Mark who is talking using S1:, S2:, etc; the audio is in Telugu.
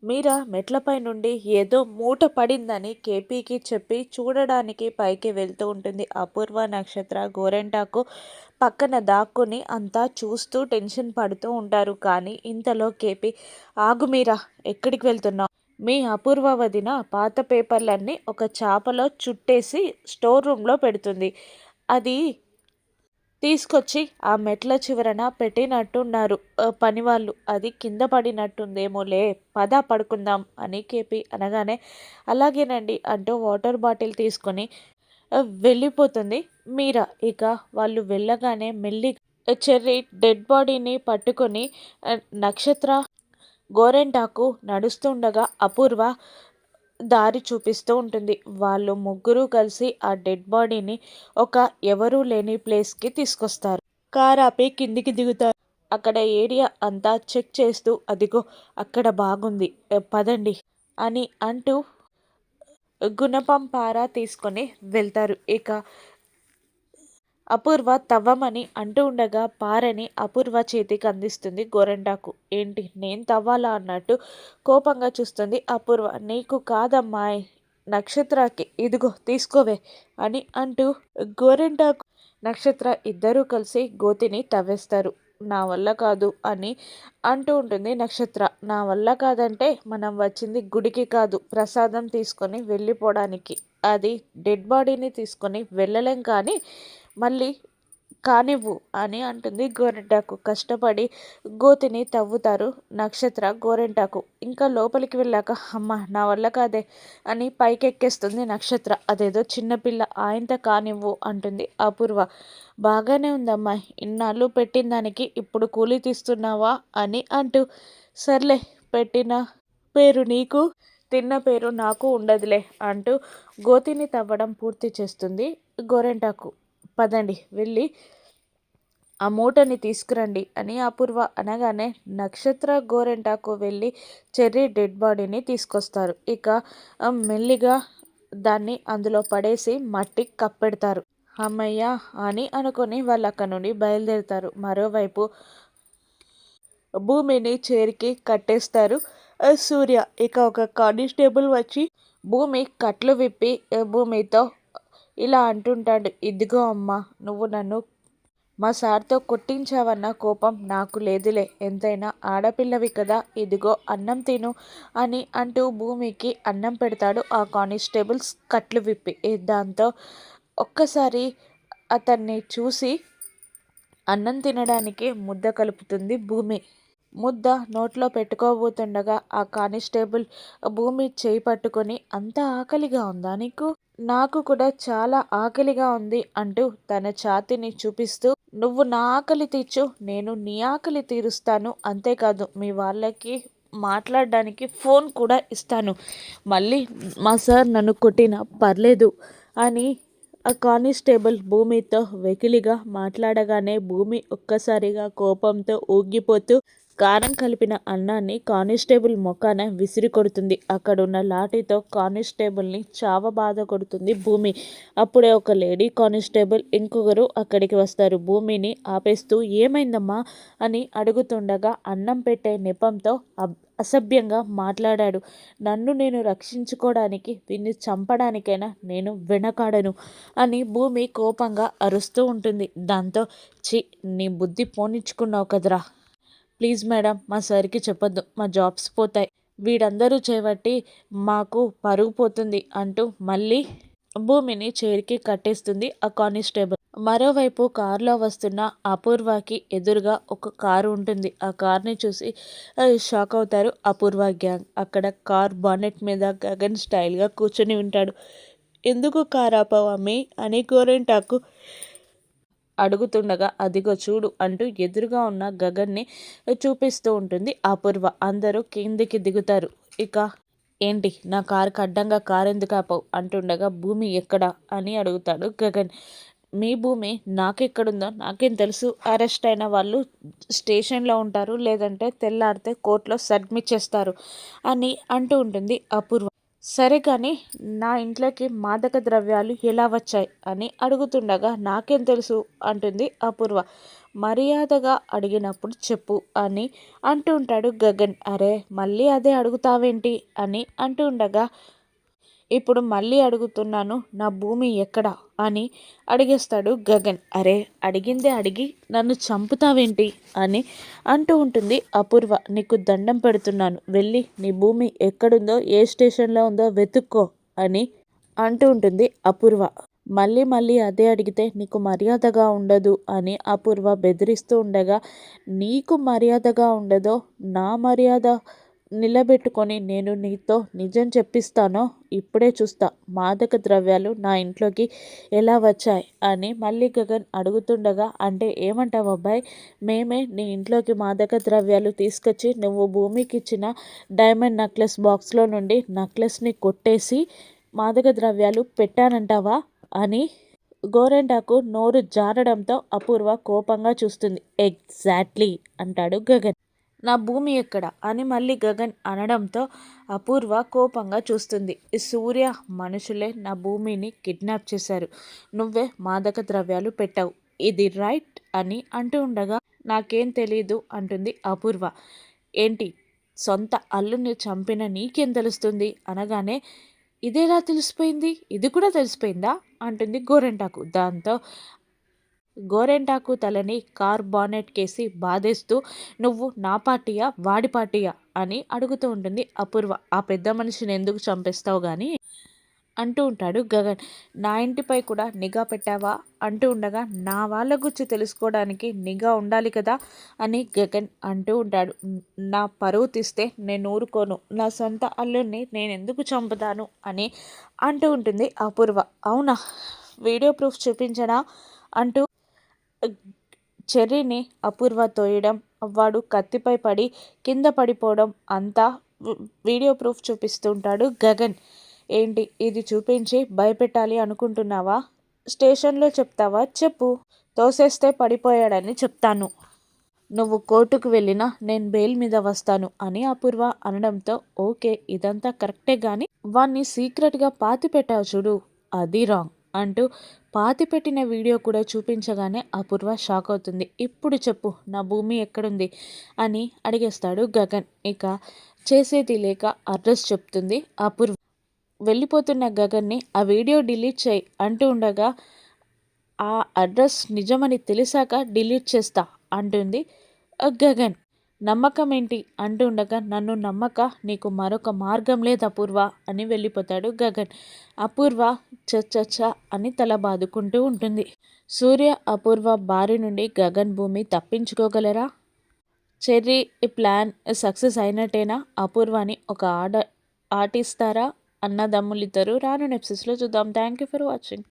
S1: మీరా మెట్లపై నుండి ఏదో మూట పడిందని కేపీకి చెప్పి చూడడానికి పైకి వెళ్తూ ఉంటుంది. అపూర్వ, నక్షత్ర, గోరెంటాకు పక్కన దాక్కుని అంతా చూస్తూ టెన్షన్ పడుతూ ఉంటారు. కానీ ఇంతలో కేపీ, ఆగు మీరా, ఎక్కడికి వెళ్తున్నావు? మీ అపూర్వ వదిన పాత పేపర్లన్నీ ఒక చాపలో చుట్టేసి స్టోర్ రూమ్లో పెడుతుంది. అది తీసుకొచ్చి ఆ మెట్ల చివరన పెట్టినట్టున్నారు పనివాళ్ళు. అది కింద పడినట్టుందేమోలే, పద పడుకుందాం అని కేపీ అనగానే, అలాగేనండి అంటూ వాటర్ బాటిల్ తీసుకొని వెళ్ళిపోతుంది మీరా. ఇక వాళ్ళు వెళ్ళగానే చెర్రీ డెడ్ బాడీని పట్టుకొని నక్షత్ర, గోరెంటాకు నడుస్తుండగా అపూర్వ దారి చూపిస్తూ ఉంటుంది. వాళ్ళు ముగ్గురు కలిసి ఆ డెడ్ బాడీని ఒక ఎవరూ లేని ప్లేస్కి తీసుకొస్తారు. కార్ ఆపి కిందికి దిగుతారు. అక్కడ ఏరియా అంతా చెక్ చేస్తూ, అదిగో అక్కడ బాగుంది, పదండి అని అంటూ గుణపం పార తీసుకొని వెళ్తారు. ఇక అపూర్వ తవ్వమని అంటూ ఉండగా పారని అపూర్వ చేతికి అందిస్తుంది గోరెంటాకు. ఏంటి, నేను తవ్వాలా అన్నట్టు కోపంగా చూస్తుంది అపూర్వ. నీకు కాదమ్మాయి, నక్షత్రకి, ఇదిగో తీసుకోవే అని అంటూ గోరెంటాకు, నక్షత్ర ఇద్దరూ కలిసి గోతిని తవ్వేస్తారు. నా వల్ల కాదు అని అంటూ ఉంటుంది నక్షత్ర. నా వల్ల కాదంటే మనం వచ్చింది గుడికి కాదు, ప్రసాదం తీసుకొని వెళ్ళిపోవడానికి. అది డెడ్ బాడీని తీసుకొని వెళ్ళలేం, కానీ మళ్ళీ కానివ్వు అని అంటుంది గోరెంటాకు. కష్టపడి గోతిని తవ్వుతారు నక్షత్ర, గోరెంటాకు. ఇంకా లోపలికి వెళ్ళాక, అమ్మ నా వల్ల కాదే అని పైకెక్కేస్తుంది నక్షత్ర. అదేదో చిన్నపిల్ల, ఆయంత కానివ్వు అంటుంది అపూర్వ. బాగానే ఉందమ్మా, ఇన్నాళ్ళు పెట్టిన దానికి ఇప్పుడు కూలీ తీస్తున్నావా అని అంటూ, సర్లే, పెట్టిన పేరు నీకు, తిన్న పేరు నాకు ఉండదులే అంటూ గోతిని తవ్వడం పూర్తి చేస్తుంది గోరెంటాకు. పదండి వెళ్ళి ఆ మూటని తీసుకురండి అని అపూర్వ అనగానే నక్షత్ర, గోరెంటాకు వెళ్ళి చెర్రీ డెడ్ బాడీని తీసుకొస్తారు. ఇక మెల్లిగా దాన్ని అందులో పడేసి మట్టి కప్పెడతారు. అమ్మయ్య అని అనుకొని వాళ్ళు అక్కడ నుండి బయలుదేరుతారు. మరోవైపు భూమిని చైర్కి కట్టేస్తారు సూర్య. ఇక ఒక కానిస్టేబుల్ వచ్చి భూమి కట్లు విప్పి భూమితో ఇలా అంటుంటాడు, ఇదిగో అమ్మా, నువ్వు నన్ను మా సార్తో కొట్టించావన్న కోపం నాకు లేదులే, ఎంతైనా ఆడపిల్లవి కదా, ఇదిగో అన్నం తిను అని అంటూ భూమికి అన్నం పెడతాడు ఆ కానిస్టేబుల్స్ కట్లు విప్పి. దాంతో ఒక్కసారి అతన్ని చూసి అన్నం తినడానికి ముద్ద కలుపుతుంది భూమి. ముద్ద నోట్లో పెట్టుకోబోతుండగా ఆ కానిస్టేబుల్ భూమి చేయి పట్టుకొని, అంత ఆకలిగా ఉందా నీకు? నాకు కూడా చాలా ఆకలిగా ఉంది అంటూ తన ఛాతీని చూపిస్తూ, నువ్వు నా ఆకలి తీర్చు, నేను నీ ఆకలి తీరుస్తాను, అంతేకాదు మీ వాళ్ళకి మాట్లాడడానికి ఫోన్ కూడా ఇస్తాను, మళ్ళీ మా సార్ నన్ను కొట్టినా పర్లేదు అని ఆ కానిస్టేబుల్ భూమితో వెకిలిగా మాట్లాడగానే భూమి ఒక్కసారిగా కోపంతో ఊగిపోతూ కారం కలిపిన అన్నాన్ని కానిస్టేబుల్ మొఖాన విసిరి కొడుతుంది. అక్కడున్న లాఠీతో కానిస్టేబుల్ని చావబాద కొడుతుంది భూమి. అప్పుడే ఒక లేడీ కానిస్టేబుల్ ఇంకొకరు అక్కడికి వస్తారు. భూమిని ఆపేస్తూ, ఏమైందమ్మా అని అడుగుతుండగా, అన్నం పెట్టే నెపంతో అసభ్యంగా మాట్లాడాడు. నన్ను నేను రక్షించుకోవడానికి, వీన్ని చంపడానికైనా నేను వెనకాడను అని భూమి కోపంగా అరుస్తూ ఉంటుంది. దాంతో, ఛీ, నీ బుద్ధి పోనిచ్చుకున్నావు కదరా, ప్లీజ్ మేడం, మా సార్కి చెప్పొద్దు, మా జాబ్స్ పోతాయి, వీడందరూ చేయబట్టి మాకు పరుగు పోతుంది అంటూ మళ్ళీ భూమిని చైర్కి కట్టేస్తుంది ఆ కానిస్టేబుల్. మరోవైపు కారులో వస్తున్న అపూర్వకి ఎదురుగా ఒక కారు ఉంటుంది. ఆ కార్ని చూసి షాక్ అవుతారు అపూర్వ గ్యాంగ్. అక్కడ కార్ బానెట్ మీద గగన్ స్టైల్గా కూర్చొని ఉంటాడు. ఎందుకు కార్ ఆపావమ్మి అని గోరెంటాకు అడుగుతుండగా, అదిగో చూడు అంటూ ఎదురుగా ఉన్న గగన్ని చూపిస్తూ ఉంటుంది అపూర్వ. అందరూ కిందికి దిగుతారు. ఇక ఏంటి, నా కారుకి అడ్డంగా కారు ఎందుకు ఆపావు అంటుండగా, భూమి ఎక్కడా అని అడుగుతాడు గగన్. మీ భూమి నాకెక్కడుందో నాకేం తెలుసు, అరెస్ట్ అయిన వాళ్ళు స్టేషన్లో ఉంటారు, లేదంటే తెల్లారితే కోర్టులో సబ్మిట్ చేస్తారు అని అంటూ ఉంటుంది అపూర్వ. సరే కానీ నా ఇంట్లోకి మాదక ద్రవ్యాలు ఎలా వచ్చాయి అని అడుగుతుండగా, నాకేం తెలుసు అంటుంది అపూర్వ. మర్యాదగా అడిగినప్పుడు చెప్పు అని అంటూ ఉంటాడు గగన్. అరే మళ్ళీ అదే అడుగుతావేంటి అని అంటూ ఉండగా, ఇప్పుడు మళ్ళీ అడుగుతున్నాను, నా భూమి ఎక్కడ అని అడిగేస్తాడు గగన్. అరే అడిగిందే అడిగి నన్ను చంపుతావేంటి అని అంటూ ఉంటుంది అపూర్వ. నీకు దండం పెడుతున్నాను, వెళ్ళి నీ భూమి ఎక్కడుందో ఏ స్టేషన్లో ఉందో వెతుక్కో అని అంటూ ఉంటుంది అపూర్వ. మళ్ళీ మళ్ళీ అదే అడిగితే నీకు మర్యాదగా ఉండదు అని అపూర్వ బెదిరిస్తూ ఉండగా, నీకు మర్యాదగా ఉండదో నా మర్యాద నిలబెట్టుకొని నేను నీతో నిజం చెప్పిస్తానో ఇప్పుడే చూస్తా, మాదక ద్రవ్యాలు నా ఇంట్లోకి ఎలా వచ్చాయి అని మళ్ళీ గగన్ అడుగుతుండగా, అంటే ఏమంటావు అబ్బాయి, మేమే నీ ఇంట్లోకి మాదక ద్రవ్యాలు తీసుకొచ్చి నువ్వు భూమికి ఇచ్చిన డైమండ్ నెక్లెస్ బాక్స్లో నుండి నెక్లెస్ని కొట్టేసి మాదక ద్రవ్యాలు పెట్టానంటావా అని గోరెంటాకు నోరు జారడంతో అపూర్వ కోపంగా చూస్తుంది. ఎగ్జాక్ట్లీ అంటాడు గగన్. నా భూమి ఎక్కడ అని మళ్ళీ గగన్ అనడంతో అపూర్వ కోపంగా చూస్తుంది. సూర్య మనుషులే నా భూమిని కిడ్నాప్ చేశారు, నువ్వే మాదక ద్రవ్యాలు పెట్టావు, ఇది రైట్ అని అంటూ ఉండగా, నాకేం తెలీదు అంటుంది అపూర్వ. ఏంటి సొంత అల్లుని చంపిన నీకేం తెలుస్తుంది అనగానే, ఇదేలా తెలిసిపోయింది, ఇది కూడా తెలిసిపోయిందా అంటుంది గోరెంటాకు. దాంతో గోరెంటాకు తలని కార్ బానెట్ కేసి బాధేస్తూ, నువ్వు నా పార్టీయా వాడి పార్టీయా అని అడుగుతూ ఉంటుంది అపూర్వ. ఆ పెద్ద మనిషిని ఎందుకు చంపేస్తావు కానీ అంటూ ఉంటాడు గగన్. నా ఇంటిపై కూడా నిఘా పెట్టావా అంటూ ఉండగా, నా వాళ్ళ గురించి తెలుసుకోవడానికి నిఘా ఉండాలి కదా అని గగన్ అంటూ ఉంటాడు. నా పరువు తీస్తే నేను ఊరుకోను, నా సొంత అల్లుడిని నేను ఎందుకు చంపుతాను అని అంటూ ఉంటుంది అపూర్వ. అవునా, వీడియో ప్రూఫ్ చూపించనా అంటూ చెర్రీని అపూర్వ తోయడం, వాడు కత్తిపై పడి కింద పడిపోవడం అంతా వీడియో ప్రూఫ్ చూపిస్తుంటాడు గగన్. ఏంటి ఇది చూపించి భయపెట్టాలి అనుకుంటున్నావా, స్టేషన్లో చెప్తావా చెప్పు, తోసేస్తే పడిపోయాడని చెప్తాను, నువ్వు కోర్టుకు వెళ్ళినా నేను బెయిల్ మీద వస్తాను అని అపూర్వ అనడంతో, ఓకే ఇదంతా కరెక్టే కానీ వాణ్ణి సీక్రెట్గా పాతి పెట్టావు చూడు, అది రాంగ్ అంటూ పాతిపెట్టిన వీడియో కూడా చూపించగానే అపూర్వ షాక్ అవుతుంది. ఇప్పుడు చెప్పు నా భూమి ఎక్కడుంది అని అడిగేస్తాడు గగన్. ఇక చేసేది లేక అడ్రస్ చెప్తుంది అపూర్వ. వెళ్ళిపోతున్న గగన్ని ఆ వీడియో డిలీట్ చేయి అంటూ ఉండగా, ఆ అడ్రస్ నిజమని తెలిసాక డిలీట్ చేస్తా అంటుంది గగన్. నమ్మకం ఏంటి అంటూ ఉండగా, నన్ను నమ్మక నీకు మరొక మార్గం లేదు అపూర్వ అని వెళ్ళిపోతాడు గగన్. అపూర్వ చచ్చ అని తల బాదుకుంటూ ఉంటుంది. సూర్య అపూర్వ బారి నుండి గగన్ భూమి తప్పించుకోగలరా? చెర్రీ ప్లాన్ సక్సెస్ అయినట్టేనా? అపూర్వని ఒక ఆర్టిస్తారా అన్నదమ్ములిద్దరూ? రాను ఎపిసోడ్స్లో చూద్దాం. Thank you for watching.